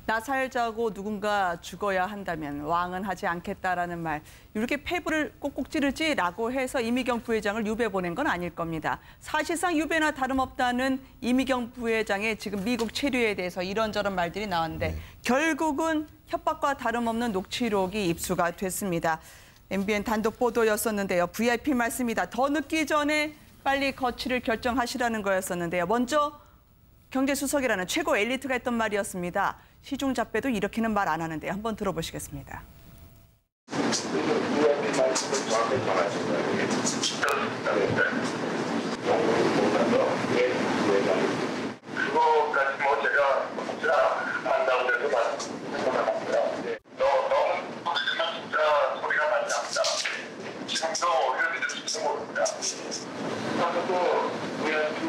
나 살자고 누군가 죽어야 한다면 왕은 하지 않겠다라는 말. 이렇게 폐부를 꼭꼭 찌르지라고 해서 이미경 부회장을 유배 보낸 건 아닐 겁니다. 사실상 유배나 다름없다는 이미경 부회장의 지금 미국 체류에 대해서 이런저런 말들이 나왔는데 결국은 협박과 다름없는 녹취록이 입수가 됐습니다. MBN 단독 보도였었는데요. VIP 말씀이다. 더 늦기 전에 빨리 거취를 결정하시라는 거였었는데요. 먼저 경제수석이라는 최고 엘리트가 했던 말이었습니다. 시중잡배도 이렇게는 말 안 하는데 한번 들어보시겠습니다. 그거까지 뭐 제가 만나고 해서 말씀드렸습니다. 너무 진짜 소리가 많이 납니다. 지금도 이렇게 될지 모릅니다. 그래서 VIP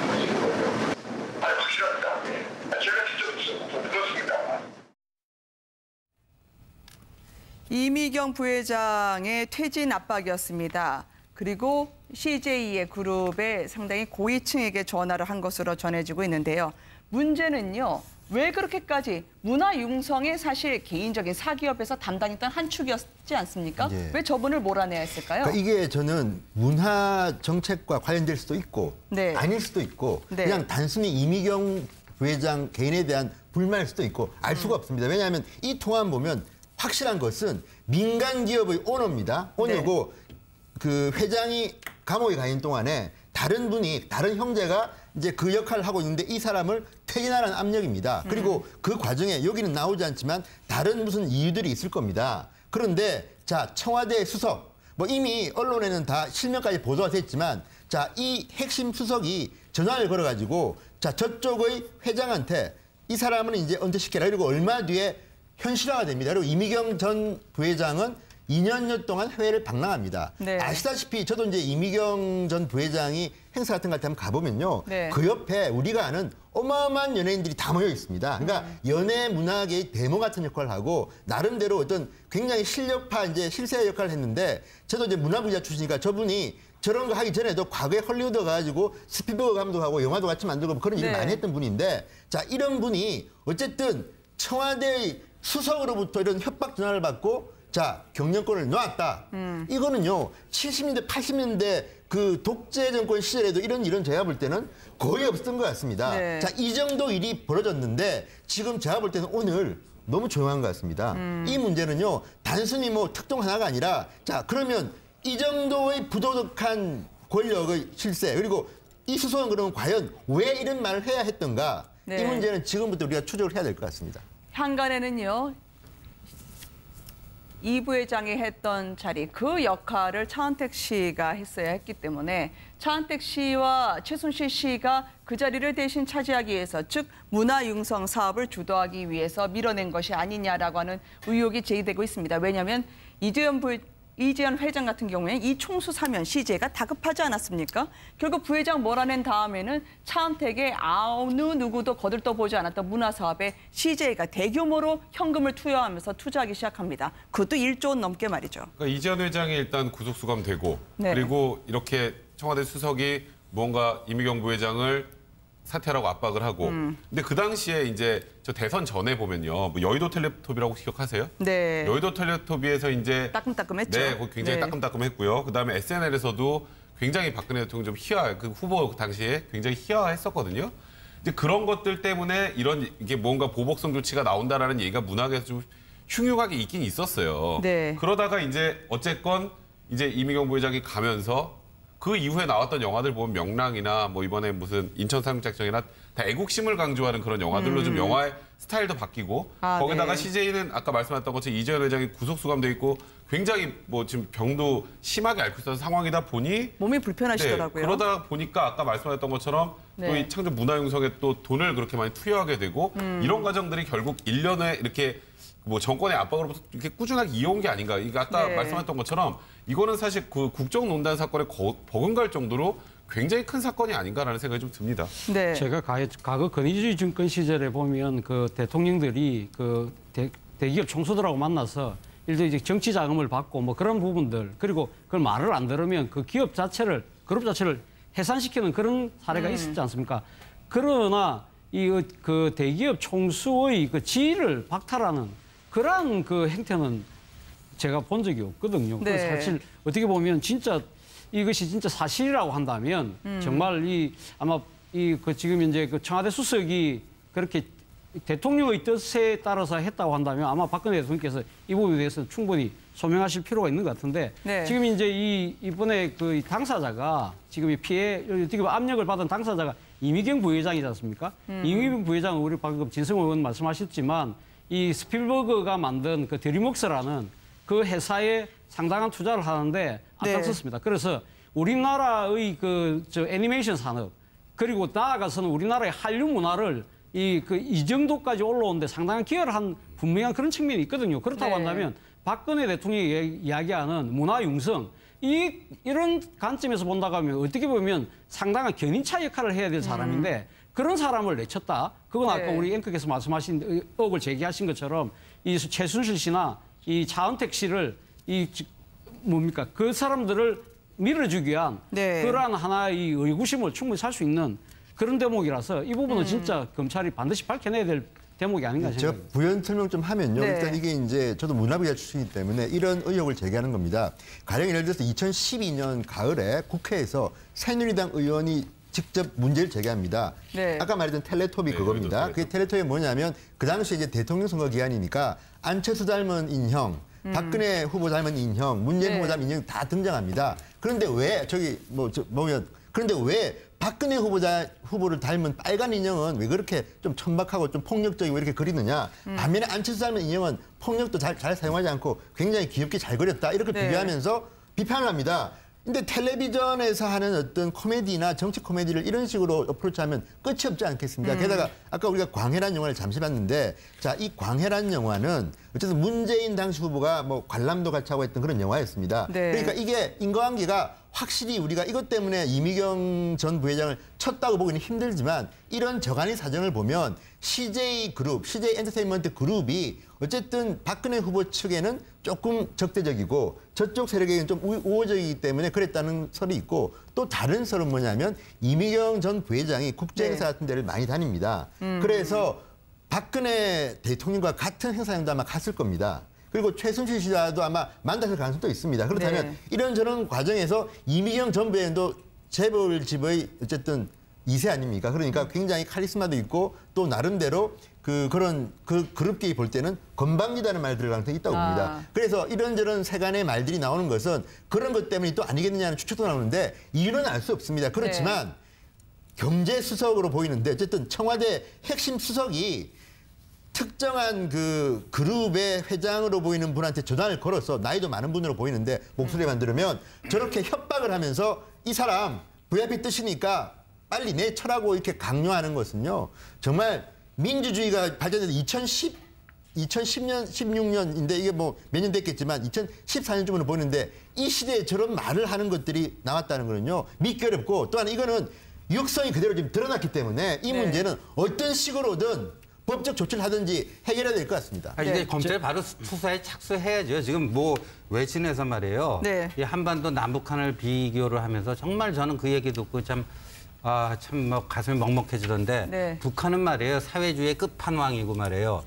하시는 거예요. 아니 확실합니다. 제가 직접 들었습니다. 이미경 부회장의 퇴진 압박이었습니다. 그리고 CJ의 그룹의 상당히 고위층에게 전화를 한 것으로 전해지고 있는데요. 문제는요. 왜 그렇게까지 문화융성의 사실 개인적인 사기업에서 담당했던 한 축이었지 않습니까? 예. 왜 저분을 몰아내야 했을까요? 그러니까 이게 저는 문화 정책과 관련될 수도 있고 네. 아닐 수도 있고 네. 그냥 단순히 이미경 부회장 개인에 대한 불만일 수도 있고 알 수가 없습니다. 왜냐하면 이 통화만 보면 확실한 것은 민간 기업의 오너입니다. 오너고 네. 그 회장이 감옥에 가 있는 동안에 다른 형제가 이제 그 역할을 하고 있는데 이 사람을 퇴진하라는 압력입니다. 그리고 그 과정에 여기는 나오지 않지만 다른 무슨 이유들이 있을 겁니다. 그런데 자, 청와대 수석, 뭐 이미 언론에는 다 실명까지 보도가 됐지만 자, 이 핵심 수석이 전화를 걸어가지고 자, 저쪽의 회장한테 이 사람은 이제 은퇴시켜라. 그리고 얼마 뒤에 현실화가 됩니다. 그리고 이미경 전 부회장은 2년여 동안 해외를 방랑합니다. 네. 아시다시피 저도 이제 이미경 전 부회장이 행사 같은 것 한번 가보면요. 네. 그 옆에 우리가 아는 어마어마한 연예인들이 다 모여 있습니다. 그러니까 연예 문화계의 데모 같은 역할을 하고 나름대로 어떤 굉장히 실력파 이제 실세 역할을 했는데 저도 이제 문화부 기자 출신이니까 저분이 저런 거 하기 전에도 과거에 헐리우드 가가지고 스피버그 감독하고 영화도 같이 만들고 그런 일을 네. 많이 했던 분인데 자, 이런 분이 어쨌든 청와대의 수석으로부터 이런 협박 전화를 받고 자, 경영권을 놓았다. 이거는요, 70년대, 80년대 그 독재 정권 시절에도 이런 일은 제가 볼 때는 거의 없었던 것 같습니다. 네. 자, 이 정도 일이 벌어졌는데 지금 제가 볼 때는 오늘 너무 조용한 것 같습니다. 이 문제는요, 단순히 뭐 특종 하나가 아니라 자, 그러면 이 정도의 부도덕한 권력의 실세 그리고 이 수석은 그러면 과연 왜 이런 말을 해야 했던가 네. 이 문제는 지금부터 우리가 추적을 해야 될 것 같습니다. 한간에는요. 이 부회장이 했던 자리, 그 역할을 차은택 씨가 했어야 했기 때문에 차은택 씨와 최순실 씨가 그 자리를 대신 차지하기 위해서, 즉 문화융성 사업을 주도하기 위해서 밀어낸 것이 아니냐라고 하는 의혹이 제기되고 있습니다. 왜냐하면 이재현 회장 같은 경우에는 이 총수 사면 CJ가 다급하지 않았습니까? 결국 부회장 몰아낸 다음에는 차은택의 어느 누구도 거들떠보지 않았던 문화사업에 CJ가 대규모로 현금을 투여하면서 투자하기 시작합니다. 그것도 1조 원 넘게 말이죠. 그러니까 이재현 회장이 일단 구속수감되고 네. 그리고 이렇게 청와대 수석이 뭔가 이미경 부회장을 사퇴하라고 압박을 하고 근데 그 당시에 이제 저 대선 전에 보면요. 뭐 여의도 텔레토비라고 기억하세요? 네. 여의도 텔레토비에서 이제 따끔따끔했죠. 네, 굉장히 네. 따끔따끔했고요. 그다음에 SNL에서도 굉장히 박근혜 대통령 좀 그 후보 당시에 굉장히 희화했었거든요. 이제 그런 것들 때문에 이런 이게 뭔가 보복성 조치가 나온다라는 얘기가 문학에서 좀 흉흉하게 있긴 있었어요. 네. 그러다가 이제 어쨌건 이제 이미경 부회장이 가면서 그 이후에 나왔던 영화들 보면 명랑이나 뭐 이번에 무슨 인천 상륙작전이나 다 애국심을 강조하는 그런 영화들로 좀 영화의 스타일도 바뀌고 거기다가 네. CJ는 아까 말씀하셨던 것처럼 이재현 회장이 구속수감돼 있고 굉장히 뭐 지금 병도 심하게 앓고 있어서 상황이다 보니 몸이 불편하시더라고요. 네, 그러다 보니까 아까 말씀하셨던 것처럼 네. 또 이 창조 문화융성에 또 돈을 그렇게 많이 투여하게 되고 이런 과정들이 결국 1년에 이렇게 뭐 정권의 압박으로부터 이렇게 꾸준하게 이어온 게 아닌가. 이게 아까 네. 말씀하셨던 것처럼 이거는 사실 그 국정농단 사건에 버금갈 정도로 굉장히 큰 사건이 아닌가라는 생각이 좀 듭니다. 네. 제가 과거 권위주의 정권 시절에 보면 그 대통령들이 그 대기업 총수들하고 만나서 일도 이제 정치 자금을 받고 뭐 그런 부분들 그리고 그걸 말을 안 들으면 그 그룹 자체를 해산시키는 그런 사례가 있었지 않습니까? 그러나 이 그 대기업 총수의 그 지위를 박탈하는 그러한 그 행태는 제가 본 적이 없거든요. 네. 그 사실 어떻게 보면 진짜 이것이 진짜 사실이라고 한다면 정말 아마 그 지금 이제 그 청와대 수석이 그렇게 대통령의 뜻에 따라서 했다고 한다면 아마 박근혜 대통령께서 이 부분에 대해서 충분히 소명하실 필요가 있는 것 같은데 네. 지금 이제 이번에 그 당사자가 지금 이 피해 지금 압력을 받은 당사자가 이미경 부회장이지 않습니까? 이미경 부회장은 우리 방금 진성 의원 말씀하셨지만 이 스필버그가 만든 그 드림웍스라는 그 회사에 상당한 투자를 하는데 앞장섰습니다. 그래서 우리나라의 저 애니메이션 산업 그리고 나아가서는 우리나라의 한류 문화를 이 정도까지 올라오는데 상당한 기여를 한 분명한 그런 측면이 있거든요. 그렇다고 네. 한다면 박근혜 대통령이 이야기하는 문화 융성 이런 관점에서 본다고 하면 어떻게 보면 상당한 견인차 역할을 해야 될 사람인데 그런 사람을 내쳤다. 그건 아까 네. 우리 앵커께서 말씀하신 의혹을 제기하신 것처럼 이 최순실 씨나 이 차은택 씨를 뭡니까 그 사람들을 밀어주기 위한 네. 그러한 하나의 의구심을 충분히 살 수 있는 그런 대목이라서 이 부분은 진짜 검찰이 반드시 밝혀내야 될 대목이 아닌가 제가 생각합니다. 부연 설명 좀 하면요. 네. 일단 이게 이제 저도 문화부기자 출신이기 때문에 이런 의혹을 제기하는 겁니다. 가령 예를 들어서 2012년 가을에 국회에서 새누리당 의원이 직접 문제를 제기합니다. 네. 아까 말했던 텔레토비 그겁니다. 그게 텔레토비 뭐냐면 그 당시에 이제 대통령 선거 기간이니까 안철수 닮은 인형, 박근혜 후보 닮은 인형, 문재인 네. 후보 닮은 인형 다 등장합니다. 그런데 왜 그런데 왜 박근혜 후보를 닮은 빨간 인형은 왜 그렇게 좀 천박하고 좀 폭력적이고 이렇게 그리느냐. 반면에 안철수 닮은 인형은 폭력도 잘 사용하지 않고 굉장히 귀엽게 잘 그렸다. 이렇게 네. 비교하면서 비판을 합니다. 근데 텔레비전에서 하는 어떤 코미디나 정치 코미디를 이런 식으로 어프로치하면 끝이 없지 않겠습니까? 게다가 아까 우리가 광해란 영화를 잠시 봤는데 자, 이 광해란 영화는 어쨌든 문재인 당시 후보가 뭐 관람도 같이 하고 했던 그런 영화였습니다. 네. 그러니까 이게 인과관계가 확실히 우리가 이것 때문에 이미경 전 부회장을 쳤다고 보기는 힘들지만 이런 저간의 사정을 보면 CJ 그룹, CJ 엔터테인먼트 그룹이 어쨌든 박근혜 후보 측에는 조금 적대적이고 저쪽 세력에게는 좀 우호적이기 때문에 그랬다는 설이 있고 또 다른 설은 뭐냐면 이미경 전 부회장이 국제행사 같은 데를 많이 다닙니다. 그래서 박근혜 대통령과 같은 행사장도 아마 갔을 겁니다. 그리고 최순실 씨와도 아마 만났을 가능성도 있습니다. 그렇다면 네. 이런저런 과정에서 이미경 전 부회장도 재벌 집의 어쨌든 2세 아닙니까? 그러니까 굉장히 카리스마도 있고 또 나름대로 그런 그룹끼리 볼 때는 건방지다는 말 들을 가능성이 있다고 봅니다. 그래서 이런저런 세간의 말들이 나오는 것은 그런 것 때문이 또 아니겠느냐는 추측도 나오는데 이유는 알 수 없습니다. 그렇지만 네. 경제수석으로 보이는데 어쨌든 청와대 핵심 수석이 특정한 그 그룹의 회장으로 보이는 분한테 전화를 걸어서 나이도 많은 분으로 보이는데 목소리만 들으면 저렇게 협박을 하면서 이 사람 VIP 뜻이니까 빨리 내쳐라고 이렇게 강요하는 것은요. 정말 민주주의가 발전해서 2010년, 16년인데 이게 뭐 몇 년 됐겠지만 2014년쯤으로 보이는데 이 시대에 저런 말을 하는 것들이 나왔다는 거는요. 믿기 어렵고 또한 이거는 육성이 그대로 지금 드러났기 때문에 이 네. 문제는 어떤 식으로든 법적 조치를 하든지 해결해야 될 것 같습니다. 이제 네. 검찰이 바로 수사에 착수해야죠. 지금 뭐 외신에서 말이에요. 네. 이 한반도 남북한을 비교를 하면서 정말 저는 그 얘기 듣고 참 뭐 가슴이 먹먹해지던데 네. 북한은 말이에요. 사회주의의 끝판왕이고 말이에요.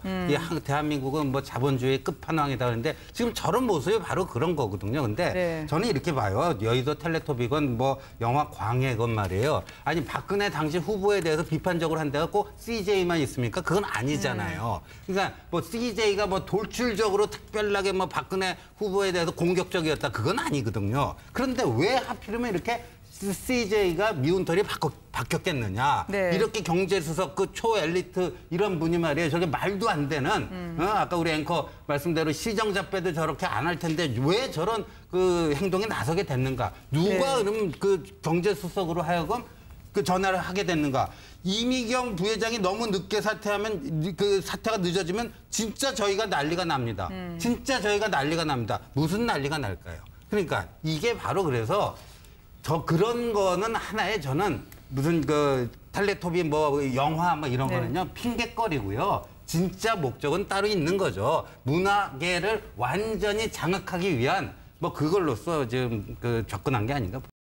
대한민국은 뭐 자본주의의 끝판왕이다 그러는데 지금 저런 모습이 바로 그런 거거든요. 근데 네. 저는 이렇게 봐요. 여의도 텔레토비건 뭐 영화 광해건 말이에요. 아니 박근혜 당시 후보에 대해서 비판적으로 한다고 꼭 CJ만 있습니까? 그건 아니잖아요. 그러니까 뭐 CJ가 뭐 돌출적으로 특별하게 뭐 박근혜 후보에 대해서 공격적이었다. 그건 아니거든요. 그런데 왜 하필이면 이렇게 CJ가 미운털이 바뀌었겠느냐. 네. 이렇게 경제수석 그 초엘리트 이런 분이 말이에요. 저게 말도 안 되는 아까 우리 앵커 말씀대로 시정잡배도 저렇게 안 할 텐데 왜 저런 그 행동에 나서게 됐는가. 누가 네. 그럼 그 경제수석으로 하여금 그 전화를 하게 됐는가. 이미경 부회장이 너무 늦게 사퇴하면 그 사퇴가 늦어지면 진짜 저희가 난리가 납니다. 진짜 저희가 난리가 납니다. 무슨 난리가 날까요? 그러니까 이게 바로 그래서 그런 거는 하나의 저는 무슨 그 텔레토비 뭐 영화 뭐 이런 네. 거는요 핑계거리고요. 진짜 목적은 따로 있는 거죠. 문화계를 완전히 장악하기 위한 뭐 그걸로써 지금 그 접근한 게 아닌가.